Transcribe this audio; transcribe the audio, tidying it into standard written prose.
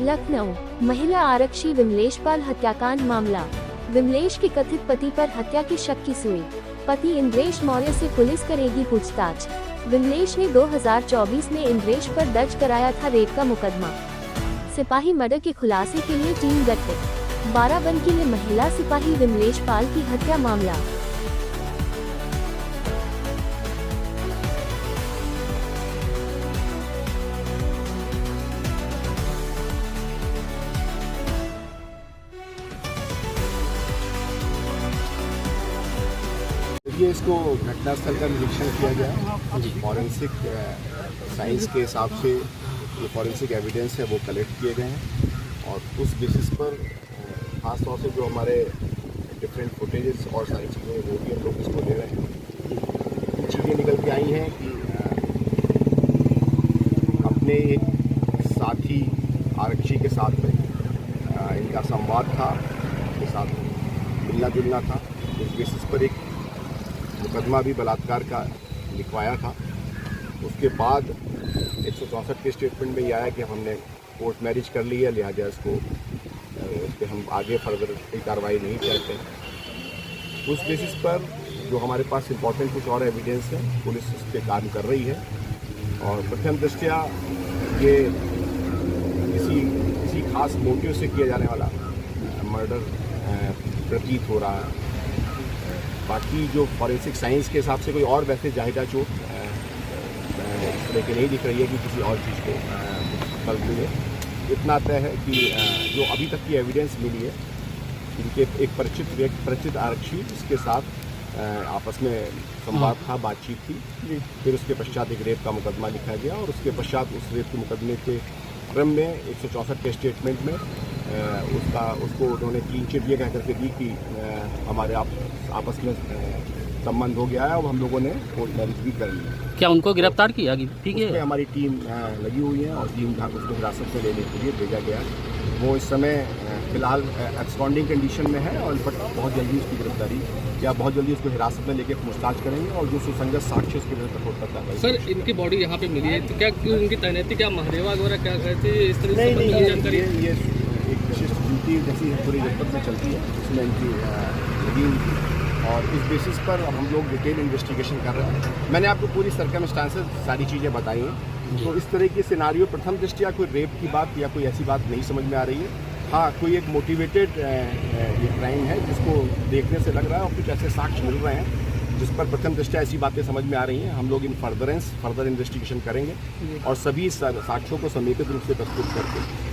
लखनऊ महिला आरक्षी विमलेश पाल हत्याकांड मामला। विमलेश के कथित पति पर हत्या की शक की सुई। पति इंद्रेश मौर्य से पुलिस करेगी पूछताछ। विमलेश ने 2024 में इंद्रेश पर दर्ज कराया था रेप का मुकदमा। सिपाही मर्डर के खुलासे के लिए टीम गठित। बाराबंकी में महिला सिपाही विमलेश पाल की हत्या मामला। ये इसको घटनास्थल का निरीक्षण किया गया। फॉरेंसिक साइंस के हिसाब से जो फॉरेंसिक एविडेंस है वो कलेक्ट किए गए हैं और उस बेसिस पर खास तौर से जो हमारे डिफरेंट फुटेजेस और सारी चीज़ें वो भी हम लोग इसको ले रहे हैं। चीज़ें निकल के आई हैं कि अपने एक साथी आरक्षी के साथ में इनका संवाद था, उनके साथ मिलना जुलना था। उस बेसिस पर एक मुकदमा भी बलात्कार का लिखवाया था। उसके बाद 164 के स्टेटमेंट में ये आया कि हमने कोर्ट मैरिज कर ली है, लिहाजा इसको उस पर हम आगे फर्दर कोई कार्रवाई नहीं करते हैं। उस बेसिस पर जो हमारे पास इम्पोर्टेंट कुछ और एविडेंस है, पुलिस इस पर काम कर रही है और प्रथम दृष्टया ये किसी खास मोटिव से किया जाने वाला मर्डर प्रतीत हो रहा है। बाकी जो फॉरेंसिक साइंस के हिसाब से कोई और वैसे जाहिदा चोट लेकिन नहीं दिख रही है कि किसी और चीज़ को फल मिले। इतना तय है कि जो अभी तक की एविडेंस मिली है, इनके एक परिचित आरक्षी इसके साथ आपस में संवाद था, बातचीत थी। फिर उसके पश्चात एक रेप का मुकदमा लिखा गया और उसके पश्चात उस रेप के मुकदमे के क्रम में 164 के स्टेटमेंट में उसको उन्होंने क्लीन चिट ये कह करके दी कि हमारे आपस में संबंध हो गया है और हम लोगों ने कोर्ट मैरिज भी कर ली। क्या उनको गिरफ्तार किया? ठीक है, हमारी टीम लगी हुई है और टीम उसको हिरासत में लेने के लिए भेजा गया। वो इस समय फिलहाल एब्सकॉन्डिंग कंडीशन में है और बट बहुत जल्दी उसकी गिरफ्तारी या बहुत जल्दी उसको हिरासत में लेके पूछताछ करेंगे और जो सुसंगत साक्ष्य उसके विरुद्ध कठोर कार्रवाई। सर, इनकी बॉडी यहाँ पे मिली है तो क्या उनकी तैनाती क्या महादेवा वगैरह क्या कहते हैं इस तरह नहीं, जानकारी? ये एक विशिष्ट ड्यूटी जैसी पूरी जनपद में चलती है, उसमें इनकी लगी हुई और इस बेसिस पर हम लोग डिटेल इन्वेस्टिगेशन कर रहे हैं। मैंने आपको पूरी सर्कमस्टांसेस सारी चीज़ें बताई हैं। तो इस तरह की सिनारियो प्रथम दृष्टया कोई रेप की बात या कोई ऐसी बात नहीं समझ में आ रही है। हाँ, कोई एक मोटिवेटेड ये क्राइम है जिसको देखने से लग रहा है और कुछ ऐसे साक्ष्य मिल रहे हैं जिस पर प्रथम दृष्टया ऐसी बातें समझ में आ रही हैं। हम लोग इन फर्दर इन्वेस्टिगेशन करेंगे और सभी साक्ष्यों को समेकित रूप से प्रस्तुत करके